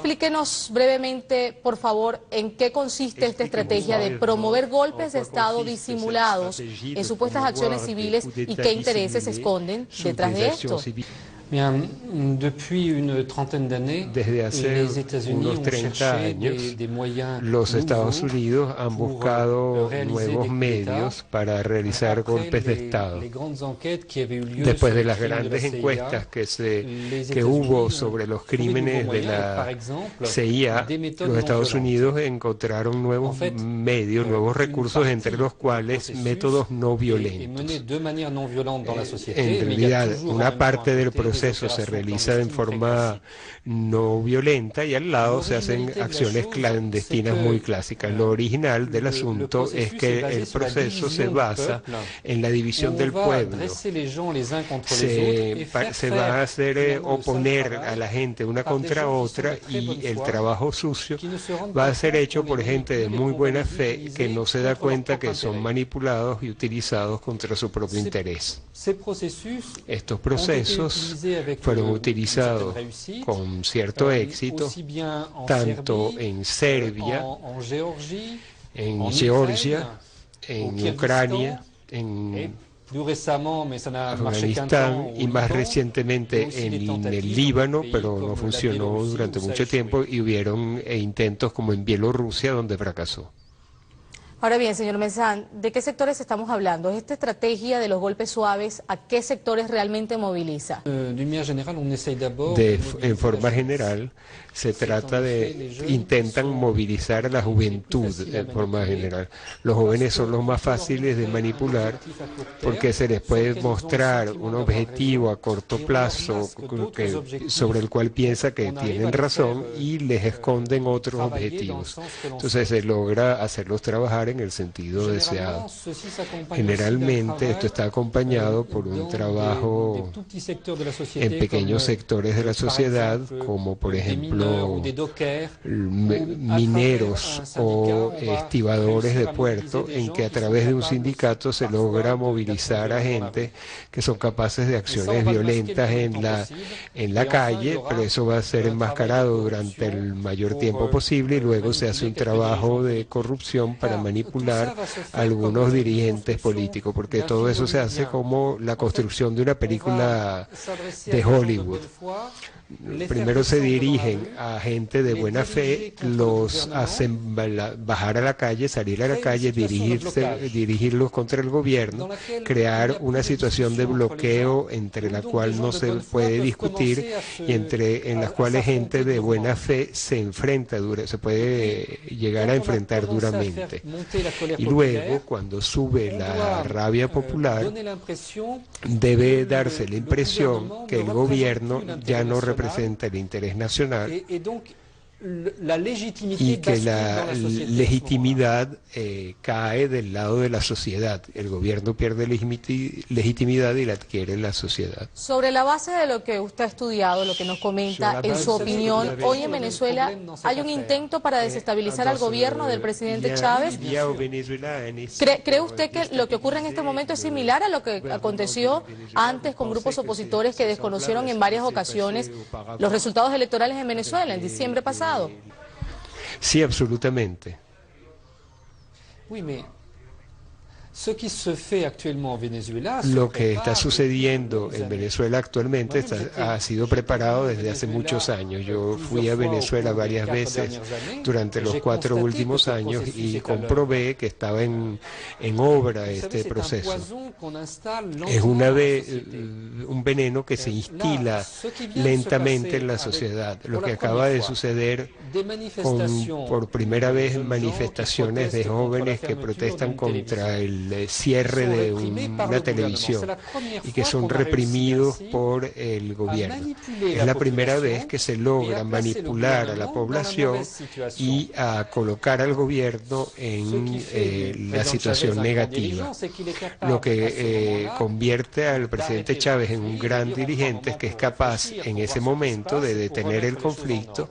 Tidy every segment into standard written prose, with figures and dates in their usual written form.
Explíquenos brevemente, por favor, en qué consiste esta estrategia de promover golpes de Estado disimulados en supuestas acciones civiles y qué intereses se esconden detrás de esto. Desde hace unos 30 años, los Estados Unidos han buscado nuevos medios para realizar golpes de Estado. Después de las grandes encuestas que hubo sobre los crímenes de la CIA, los Estados Unidos encontraron nuevos medios, nuevos recursos, entre los cuales métodos no violentos. En realidad, una parte del proceso se realiza en forma no violenta y al lado se hacen acciones clandestinas muy clásicas. Lo original del asunto es que el proceso se basa en la división del pueblo. Se va a hacer oponer a la gente una contra otra y el trabajo sucio va a ser hecho por gente de muy buena fe que no se da cuenta que son manipulados y utilizados contra su propio interés. Estos procesos fueron utilizados con cierto éxito tanto en Serbia, en Georgia, en Ucrania, en Afganistán y más recientemente en el Líbano, pero no funcionó durante mucho tiempo, y hubieron intentos como en Bielorrusia, donde fracasó. Ahora bien, señor Mensán, ¿de qué sectores estamos hablando? ¿Esta estrategia de los golpes suaves a qué sectores realmente moviliza? En forma general, se trata intentan movilizar a la juventud en forma general. Los jóvenes son los más fáciles de manipular porque se les puede mostrar un objetivo a corto plazo sobre el cual piensa que tienen razón y les esconden otros objetivos. Entonces se logra hacerlos trabajar en el sentido deseado. Generalmente esto está acompañado por un trabajo en pequeños sectores de la sociedad, como por ejemplo mineros o estibadores de puerto, en que a través de un sindicato se logra movilizar a gente que son capaces de acciones violentas en la calle, pero eso va a ser enmascarado durante el mayor tiempo posible y luego se hace un trabajo de corrupción para manipular a algunos dirigentes políticos, porque todo eso se hace como la construcción de una película de Hollywood. Primero se dirigen a gente de buena fe, los hacen bajar a la calle, salir a la calle, dirigirlos contra el gobierno, crear una situación de bloqueo entre la cual no se puede discutir y en las cuales gente de buena fe se enfrenta, se puede llegar a enfrentar duramente. Y luego, cuando sube la rabia popular, debe darse la impresión que el gobierno ya no representa el interés nacional y que la legitimidad cae del lado de la sociedad. El gobierno pierde legitimidad y la adquiere la sociedad. Sobre la base de lo que usted ha estudiado, lo que nos comenta, en su opinión, hoy en Venezuela hay un intento para desestabilizar al gobierno del presidente Chávez. ¿Cree usted que lo que ocurre en este momento es similar a lo que aconteció antes con grupos opositores que desconocieron en varias ocasiones los resultados electorales en Venezuela en diciembre pasado? Sí, absolutamente. Lo que está sucediendo en Venezuela actualmente ha sido preparado desde hace muchos años. Yo fui a Venezuela varias veces durante los 4 últimos años y comprobé que estaba en obra este proceso. Es un veneno que se instila lentamente en la sociedad. Lo que acaba de suceder por primera vez manifestaciones de jóvenes que protestan contra el cierre de una televisión y que son reprimidos por el gobierno. Es la primera vez que se logra manipular a la población y a colocar al gobierno en la situación negativa. Lo que convierte al presidente Chávez en un gran dirigente que es capaz en ese momento de detener el conflicto,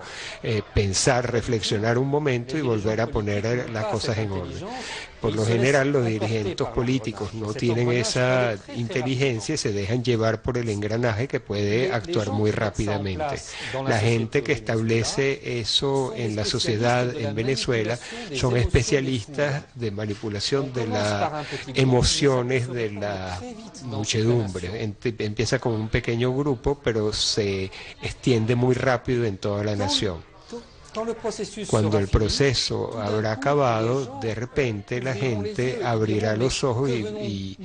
pensar, reflexionar un momento y volver a poner las cosas en orden. por lo general los dirigentes políticos no tienen esa inteligencia y se dejan llevar por el engranaje que puede actuar muy rápidamente. La gente que establece eso en la sociedad en Venezuela son especialistas de manipulación de las emociones de la muchedumbre. Empieza con un pequeño grupo, pero se extiende muy rápido en toda la nación. Cuando el proceso habrá acabado, de repente la gente abrirá los ojos y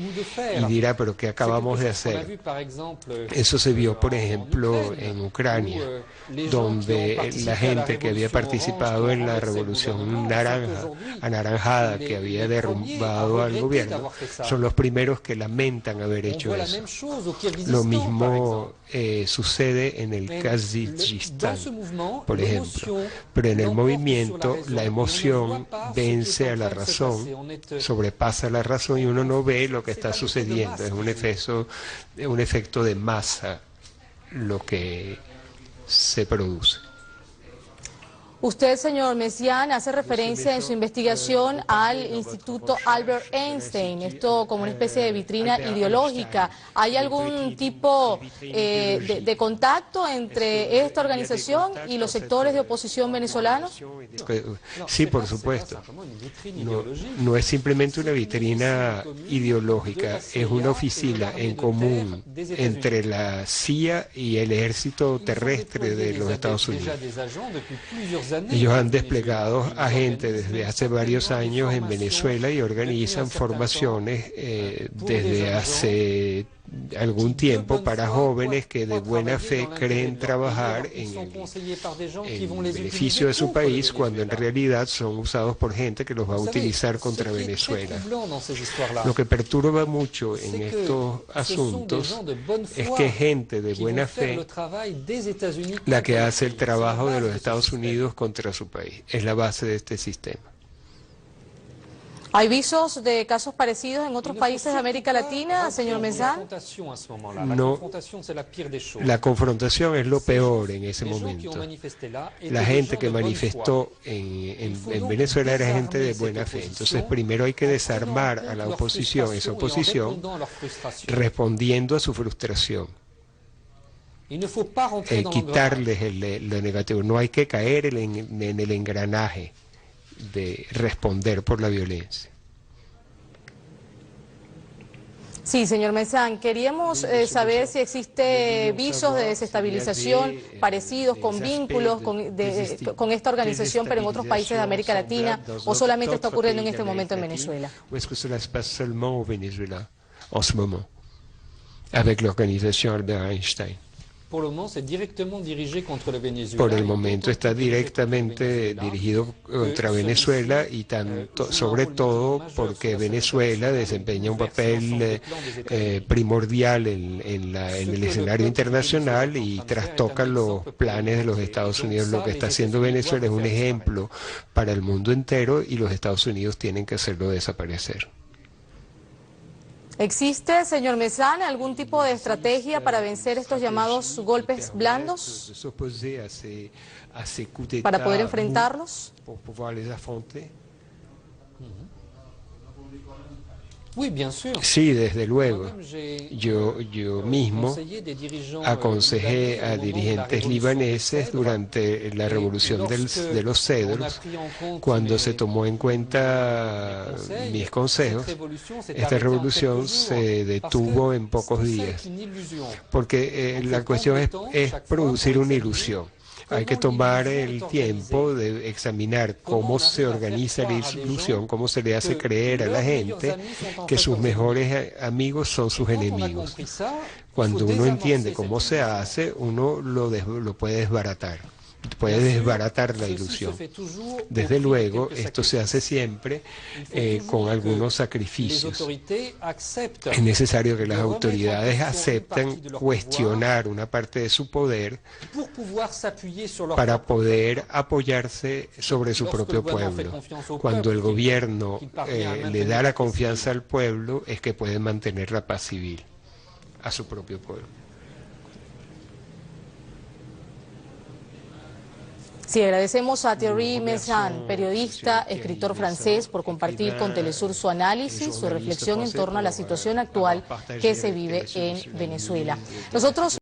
dirá, pero ¿qué acabamos de hacer? Eso se vio, por ejemplo, en Ucrania, donde la gente que había participado en la revolución anaranjada que había derrumbado al gobierno, son los primeros que lamentan haber hecho eso. Lo mismo sucede en el Kazajistán, por ejemplo. Pero en el movimiento la emoción vence a la razón, sobrepasa la razón y uno no ve lo que está sucediendo. Es un efecto de masa lo que se produce. Usted, señor Messiaen, hace referencia en su investigación al Instituto Albert Einstein, esto como una especie de vitrina ideológica. ¿Hay algún tipo de contacto entre esta organización y los sectores de oposición venezolanos? Sí, por supuesto. No es simplemente una vitrina ideológica, es una oficina en común entre la CIA y el ejército terrestre de los Estados Unidos. Ellos han desplegado agentes desde hace varios años en Venezuela y organizan formaciones desde hace algún tiempo para jóvenes que de buena fe creen trabajar en beneficio de su país cuando en realidad son usados por gente que los va a utilizar contra Venezuela. Lo que perturba mucho en estos asuntos es que gente de buena fe la que hace el trabajo de los Estados Unidos contra su país. Es la base de este sistema. ¿Hay visos de casos parecidos en otros países de América Latina, señor Messiaen? No, la confrontación es lo peor en ese momento. La gente que manifestó en Venezuela era gente de buena fe. Entonces primero hay que desarmar a la oposición, esa oposición, respondiendo a su frustración. Quitarles lo negativo. No hay que caer en el engranaje de responder por la violencia. Sí, señor Messiaen, queríamos saber si existe visos de desestabilización parecidos, con vínculos con esta organización, pero en otros países de América Latina, o solamente está ocurriendo en este momento en Venezuela. ¿O es que cela se passe seulement au Venezuela en ce moment, avec l'organisation Albert Einstein? Por el momento está directamente dirigido contra Venezuela y sobre todo porque Venezuela desempeña un papel primordial en el escenario internacional y trastoca los planes de los Estados Unidos. Lo que está haciendo Venezuela es un ejemplo para el mundo entero y los Estados Unidos tienen que hacerlo desaparecer. ¿Existe, señor Messiaen, algún tipo de estrategia para vencer estos llamados golpes blandos? ¿Para poder enfrentarlos? Sí, desde luego. Yo mismo aconsejé a dirigentes libaneses durante la revolución de los cedros, cuando se tomó en cuenta mis consejos, esta revolución se detuvo en pocos días, porque la cuestión es producir una ilusión. Hay que tomar el tiempo de examinar cómo se organiza la ilusión, cómo se le hace creer a la gente que sus mejores amigos son sus enemigos. Cuando uno entiende cómo se hace, uno lo puede desbaratar. Puede desbaratar la ilusión. Desde luego, esto se hace siempre con algunos sacrificios. Es necesario que las autoridades acepten cuestionar una parte de su poder para poder apoyarse sobre su propio pueblo. Cuando el gobierno le da la confianza al pueblo, es que puede mantener la paz civil a su propio pueblo. Sí, agradecemos a Thierry Meyssan, periodista, escritor francés, por compartir con Telesur su análisis, su reflexión en torno a la situación actual que se vive en Venezuela. Nosotros